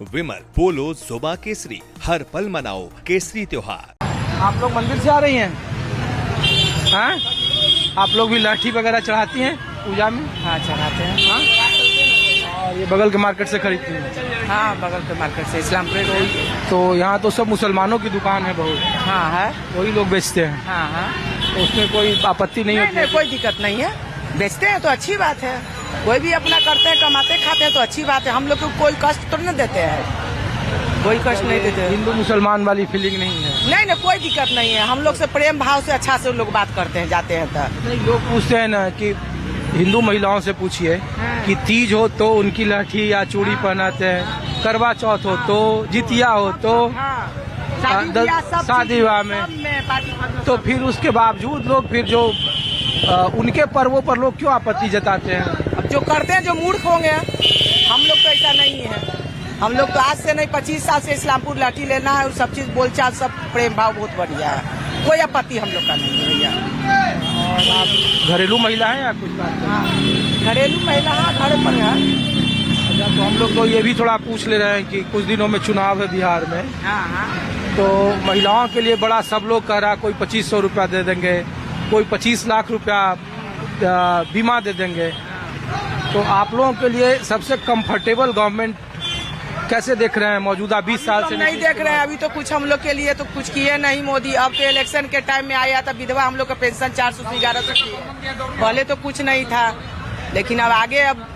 विमल, पोलो, जोबा केसरी, हर पल मनाओ केसरी त्योहार। आप लोग मंदिर से आ रही हैं? हाँ? आप लोग भी लाठी वगैरह चढ़ाती हैं पूजा में? हाँ चढ़ाते हैं। हाँ? और ये बगल के मार्केट से खरीदती हैं? हाँ बगल के मार्केट से इस्लामपुर में। तो यहाँ तो सब मुसलमानों की दुकान है बहुत। हाँ है, वही लोग बेचते हैं। हाँ हाँ, तो उसमें कोई आपत्ति नहीं होती? नहीं कोई दिक्कत नहीं है, बेचते हैं तो अच्छी बात है। कोई भी अपना करते हैं, कमाते खाते हैं तो अच्छी बात है। हम लोग को कोई कष्ट तो नहीं देते हैं, कोई कष्ट नहीं देते हैं। हिंदू मुसलमान वाली फीलिंग नहीं है? नहीं नहीं कोई दिक्कत नहीं है, हम लोग से प्रेम भाव से अच्छा से लोग बात करते हैं, जाते हैं तो। नहीं, लोग पूछते हैं ना कि हिंदू महिलाओं से पूछिए कि तीज हो तो उनकी लाठी या चूड़ी पहनाते हैं, करवा चौथ हो तो, जितिया हो तो, शादी विवाह में, तो फिर उसके बावजूद लोग फिर जो उनके पर्वों पर लोग क्यों आपत्ति जताते हैं? अब जो करते हैं जो मूर्ख होंगे, हम लोग तो ऐसा नहीं है। हम लोग तो आज से नहीं 25 साल से इस्लामपुर लाठी लेना है और सब चीज बोलचाल सब प्रेम भाव बहुत बढ़िया है, कोई आपत्ति हम लोग का नहीं है भैया। और आप घरेलू महिला है या कुछ बात? हाँ घरेलू महिला, हाँ घर पर है। अच्छा, तो हम लोग तो ये भी थोड़ा पूछ ले रहे हैं कि कुछ दिनों में चुनाव है बिहार में, हाँ हाँ, तो महिलाओं के लिए बड़ा सब लोग कह रहा, कोई 2500 रुपया दे देंगे, कोई 25 लाख रुपया बीमा दे देंगे। तो आप लोगों के लिए सबसे कंफर्टेबल गवर्नमेंट कैसे देख रहे हैं मौजूदा 20 साल से? नहीं देख रहे हैं अभी तो कुछ हम लोग के लिए तो कुछ किए नहीं मोदी। अब तो इलेक्शन के टाइम में आया था विधवा हम लोग का पेंशन 400 से 1100 की, पहले तो कुछ नहीं था। लेकिन अब आगे अब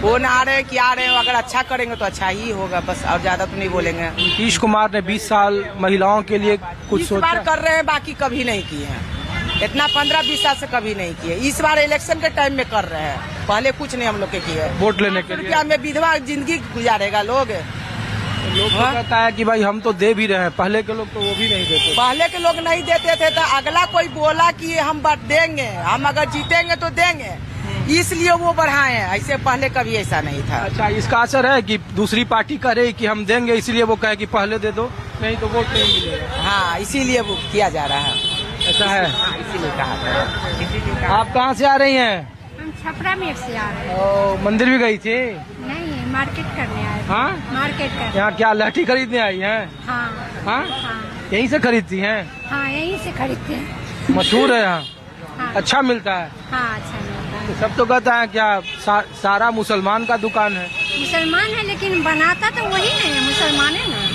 वो ना आ रहे कि आ रहे हैं, अगर अच्छा करेंगे तो अच्छा ही होगा, बस और ज्यादा तो नहीं बोलेंगे। नीतीश कुमार ने 20 साल महिलाओं के लिए कुछ इस बार सोचा? कर रहे हैं, बाकी कभी नहीं किए हैं। इतना 15-20 साल से कभी नहीं किए, इस बार इलेक्शन के टाइम में कर रहे हैं, पहले कुछ नहीं हम लोग के किए। वोट लेने के लिए रुपया में विधवा जिंदगी गुजारेगा लोग। लोग तो कहता है कि भाई हम तो दे भी रहे हैं, पहले के लोग तो वो भी नहीं देते। पहले के लोग नहीं देते थे तो अगला कोई बोला कि हम देंगे, हम अगर जीतेंगे तो देंगे, इसलिए वो बढ़ाए हैं। ऐसे पहले कभी ऐसा नहीं था। अच्छा, इसका असर है कि दूसरी पार्टी करे कि हम देंगे, इसलिए वो कहे कि पहले दे दो, नहीं तो वोट नहीं मिलेगा। हाँ इसीलिए वो किया जा रहा है। ऐसा है? हाँ, इसीलिए कहा। आप कहाँ से आ रही हैं? हम छपरा में से आ रहे हैं। मंदिर भी गई थी? नहीं, मार्केट करने आए। हाँ, मार्केट करने। यहाँ क्या लाठी खरीदने आई हैं? हाँ हाँ, हाँ यहीं से खरीदती हैं? हाँ, यहीं से खरीदते हैं। मशहूर है यहाँ? हाँ अच्छा मिलता है? हाँ, अच्छा मिलता है। तो सब तो कहता है क्या सारा मुसलमान का दुकान है? मुसलमान है लेकिन बनाता तो वही नहीं है, मुसलमान है ना।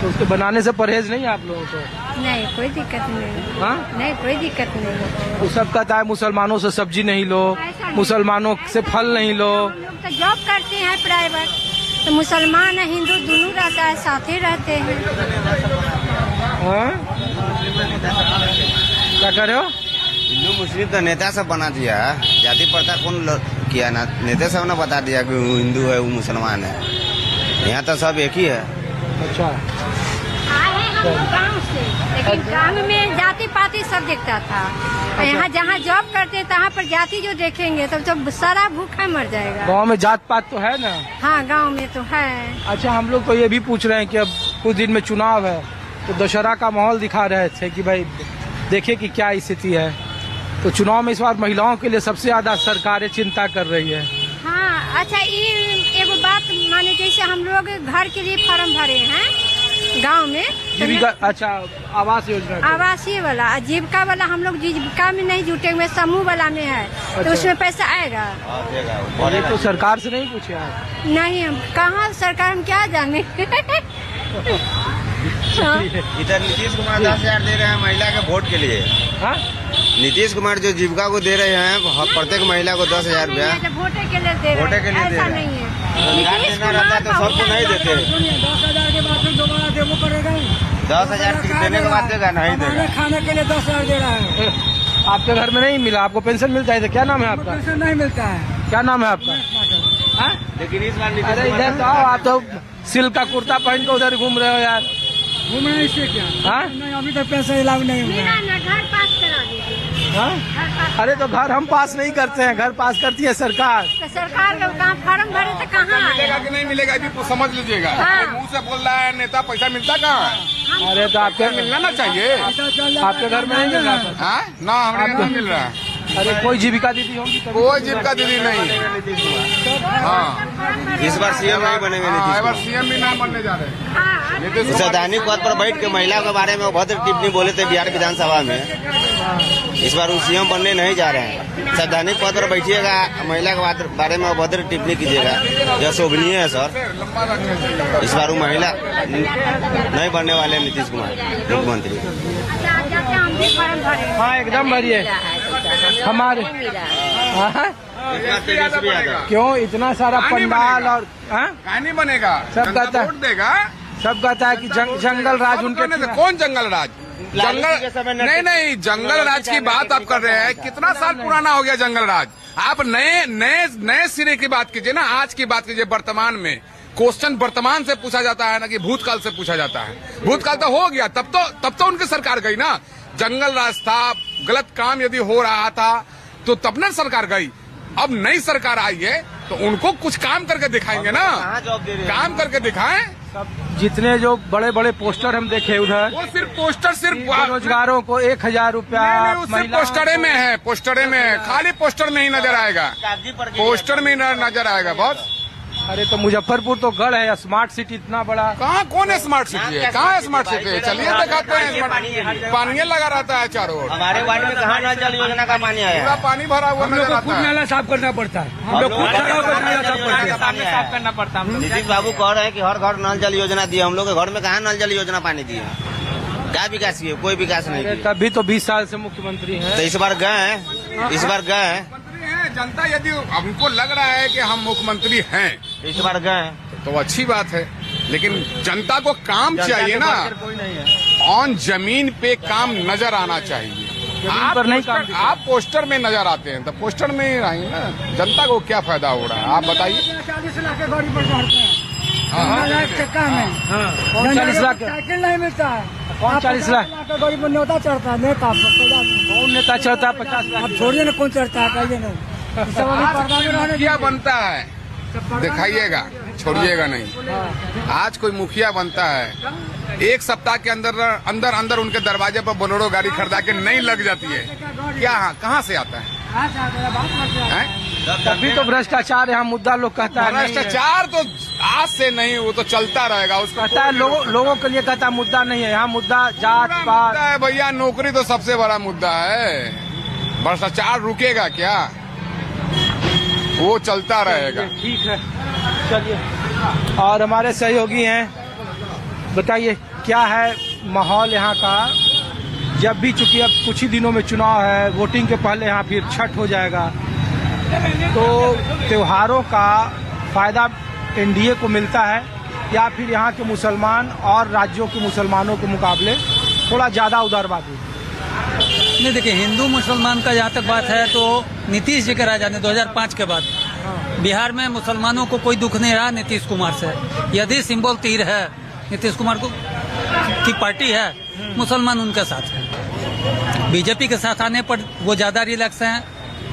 तो उसके बनाने से परहेज नहीं है आप लोगों को? नहीं कोई दिक्कत नहीं। हाँ? नहीं कोई दिक्कत नहीं। तो सब कहता है मुसलमानों से सब्जी नहीं लो, ऐसा नहीं। मुसलमानों से फल नहीं लो। हम लोग तो जॉब करते हैं प्राइवेट, तो मुसलमान है हिंदू दोनों रहता है, साथ ही रहते हैं। हाँ? क्या कर रहे हो? हिंदू मुस्लिम तो नेता सब बना दिया, जाति प्रथा कौन किया ना, नेता सब ने बता दिया कि वो हिंदू है वो मुसलमान है, यहाँ तो सब एक ही है। अच्छा, आए हैं हम लोग गाँव से, लेकिन गाँव में जाति पाति सब देखता था। और यहाँ जहाँ जॉब करते तहाँ पर जाति जो देखेंगे तब तो सारा भूखा मर जाएगा। गाँव में जात पात तो है ना? हाँ गाँव में तो है। अच्छा, हम लोग तो ये भी पूछ रहे हैं कि अब कुछ दिन में चुनाव है, तो दशहरा का माहौल दिखा रहे थे कि भाई देखिए कि क्या स्थिति है। तो चुनाव में इस बार महिलाओं के लिए सबसे ज्यादा सरकारें चिंता कर रही है। हाँ अच्छा, ये एगो बात माने जैसे हम लोग घर के लिए फॉर्म भरे हैं गांव में, जीविका, अच्छा आवास योजना के? आवासीय वाला, जीविका वाला हम लोग जीविका में नहीं जुटे हुए, समूह वाला में है। अच्छा। तो उसमें पैसा आएगा? और ये तो सरकार से नहीं पूछे आप? नहीं, हम कहाँ सरकार, हम क्या जाने। हाँ। इधर नीतीश कुमार 10,000 दे रहे हैं महिला के वोट के लिए। हाँ? नीतीश कुमार जो जीविका को दे रहे हैं प्रत्येक महिला को 10,000 रुपया, वोटे के लिए दे रहे हैं। वोटे के लिए दे ऐसा रहे हैं। नहीं है। सरकार नीतीश देना रहता है तो कुमार सबको नहीं देते। 10,000 के बाद फिर दोबारा देवो करेगा। 10,000 देने के बाद देगा, नहीं देगा। खाने के लिए 10,000 दे रहा है। आपके घर में नहीं मिला? आपको पेंशन मिलता है? क्या नाम है आपका? पेंशन नहीं मिलता है। क्या नाम है आपका? हाँ? लेकिन इस बार अरे इधर तो आओ, आप तो सिल्क का कुर्ता पहन के उधर घूम रहे हो यार। घूमना इससे क्या? हाँ? नहीं, अभी तक पैसा इलाज नहीं हुआ मेरा है। ना घर पास करा दीजिए। हाँ? घर पास। अरे तो घर हम पास नहीं करते हैं, घर पास करती है सरकार। तो सरकार का कहाँ फॉर्म भरे तो कहाँ मिलेगा आएगा? कि नहीं मिलेगा ये भी समझ लीजिएगा। हाँ। मुंह से बोल रहा है नेता, पैसा मिलता कहाँ है? अरे तो आपके मिलना ना चाहिए। आपके घर में नहीं मिल रहा? हाँ? ना हमारे यहाँ नहीं मिल रहा है। अरे कोई जीविका दीदी होंगी तभी। कोई जीविका दीदी नहीं। हाँ, इस बार सीएम नहीं बनेंगे हाँ, नीतीश इस बार कुमार। सीएम भी ना बनने जा रहे हैं। नीतीश कुमार संवैधानिक पद पर बैठ के महिला के बारे में अभद्र टिप्पणी बोले थे बिहार विधानसभा में। इस बार वो सीएम बनने नहीं जा रहे हैं। संवैधानिक पद पर बैठिएगा, महिला के बारे में अभद्र टिप्पणी कीजिएगा, यह शोभनीय है सर। लंबा रखना चाहिए। इस बार वो महिला नहीं बनने वाले हैं नीतीश कुमार मुख्यमंत्री। अच्छा, आप जाते हैं, हम भी फॉर्म भरे। हाँ एकदम भरिए हमारे। हाँ? क्यों इतना सारा कहाँ नहीं पंडाल बनेगा? और हाँ? कहाँ नहीं बनेगा? सब जनता कहता है। वोट देगा। सब कहता है कि जंगल राज अब उनके करने से कौन जंगल राज? जंगल नहीं, जंगल राज की बात आप कर रहे हैं। कितना साल पुराना हो गया जंगल राज? आप नए सिरे की बात कीजिए ना, आज की बात कीजिए। वर्तमान में क्वेश्चन वर्तमान से पूछा जाता है ना कि भूतकाल से पूछा जाता है। भूतकाल तो हो गया, तब तो उनकी सरकार गई ना। जंगल राज था, गलत काम यदि हो रहा था तो तब ना सरकार गई। अब नई सरकार आई है तो उनको कुछ काम करके दिखाएंगे ना, काम करके दिखाएं। जितने जो बड़े बड़े पोस्टर हम देखे उधर, वो सिर्फ पोस्टर, सिर्फ बेरोजगारों को 1000 रुपया, नहीं, सिर्फ पोस्टरे में है, पोस्टरे में है, खाली पोस्टर में ही नजर आएगा, पोस्टर में ही नजर आएगा। बस अरे तो मुजफ्फरपुर तो गढ़ है, स्मार्ट सिटी इतना बड़ा। कहाँ कौन है स्मार्ट सिटी है? कहाँ है स्मार्ट सिटी है? चलिए दिखाते हैं। पानी लगा रहता है चारों ओर। हमारे वार्ड में कहाँ नल जल योजना का पानी आया? पूरा पानी भरा हुआ नजर आता है। नाला साफ करना पड़ता है। हम लोग खुद खड़ा होकर नाला साफ करते हैं। सामने साफ करना पड़ता है। नीतीश बाबू कह रहे हैं कि हर घर नल जल योजना दिया। हम लोग के घर में कहाँ नल जल योजना पानी दिया? क्या विकास किया? कोई विकास नहीं किया। तभी तो 20 साल से मुख्यमंत्री हैं। तो इस बार गए हैं, इस बार गए हैं, जनता यदि हमको लग रहा है कि हम मुख्यमंत्री हैं इस बार गए हैं। तो अच्छी बात है, लेकिन जनता को काम चाहिए ना। ऑन जमीन पे काम नजर आना चाहिए। जमीन पर नहीं काम दिखा। आप पोस्टर में नजर आते हैं तो पोस्टर में ही रहेंगे ना। जनता को क्या फायदा हो रहा है आप बताइए। 40 लाख के गाड़ी पर चढ़ते हैं। हाँ। 15 लाख चक्का में। कौन 40 लाख? साइकिल नहीं मिलता है। कौन 40 लाख? का गाड़ी पर न्योता चढ़ता है। नेता कौन नेता चढ़ता है 50 लाख? अब छोड़िए ना, कौन चढ़ता है कहिए ना। सब अभी पर्दा में रहने मुखिया बनता है, दिखाइएगा, छोड़िएगा नहीं। आज कोई मुखिया बनता है, एक सप्ताह के अंदर उनके दरवाजे पर बोलेरो गाड़ी खरीदा के नहीं लग जाती है। क्या कहाँ से आता है? तभी तो भ्रष्टाचार यहाँ मुद्दा लोग कहता है। भ्रष्टाचार तो आज से नहीं, वो तो चलता रहेगा। उसका कहता है लोगों के लिए कहता है मुद्दा नहीं है यहाँ। मुद्दा जात पात है भैया, नौकरी तो सबसे बड़ा मुद्दा है। भ्रष्टाचार रुकेगा क्या? वो चलता रहेगा। ठीक है, चलिए। और हमारे सहयोगी हैं, बताइए क्या है माहौल यहाँ का? जब भी चूंकि अब कुछ ही दिनों में चुनाव है, वोटिंग के पहले यहाँ फिर छठ हो जाएगा, तो त्योहारों का फायदा एनडीए को मिलता है या फिर यहाँ के मुसलमान और राज्यों के मुसलमानों के मुकाबले थोड़ा ज्यादा उदारवादी? नहीं, देखिए, हिंदू मुसलमान का जहाँ तक बात है तो नीतीश जी के राज आने 2005 के बाद बिहार में मुसलमानों को कोई दुख नहीं रहा नीतीश कुमार से। यदि सिंबल तीर है, नीतीश कुमार को की पार्टी है, मुसलमान उनके साथ है। बीजेपी के साथ आने पर वो ज्यादा रिलैक्स हैं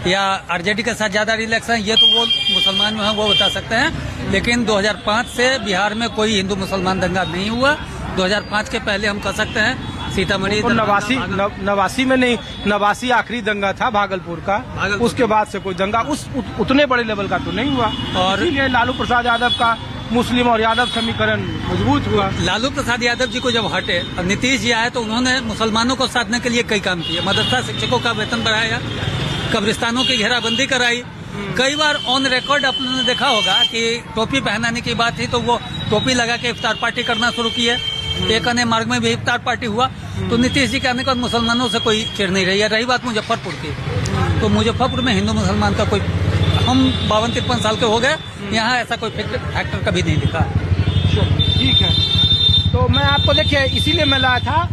या आरजेडी के साथ ज्यादा रिलैक्स हैं, ये तो वो मुसलमान जो है वो बता सकते हैं। लेकिन 2005 से बिहार में कोई हिंदू मुसलमान दंगा नहीं हुआ। 2005 के पहले हम कह सकते हैं सीतामढ़ी तो नवासी में नहीं, नवासी आखिरी दंगा था भागलपुर का। उसके बाद से कोई दंगा उतने बड़े लेवल का तो नहीं हुआ। और ये लालू प्रसाद यादव का मुस्लिम और यादव समीकरण मजबूत हुआ। लालू प्रसाद यादव जी को जब हटे और नीतीश जी आए तो उन्होंने मुसलमानों को साधने के लिए कई काम किए। मदरसा शिक्षकों का वेतन बढ़ाया, कब्रिस्तानों की घेराबंदी कराई। कई बार ऑन रिकॉर्ड आपने देखा होगा कि टोपी पहनाने की बात थी तो वो टोपी लगा के इफ्तार पार्टी करना शुरू की है। एक अन्य मार्ग में भी इफ्तार पार्टी हुआ। तो नीतीश जी के आने के बाद मुसलमानों से कोई चिड़ नहीं रही है। रही बात मुजफ्फरपुर की, तो मुजफ्फरपुर में हिंदू मुसलमान का कोई, हम 52-53 साल के हो गए, यहाँ ऐसा कोई फैक्टर कभी नहीं दिखा। ठीक है, तो मैं आपको देखिए इसीलिए मैं लाया था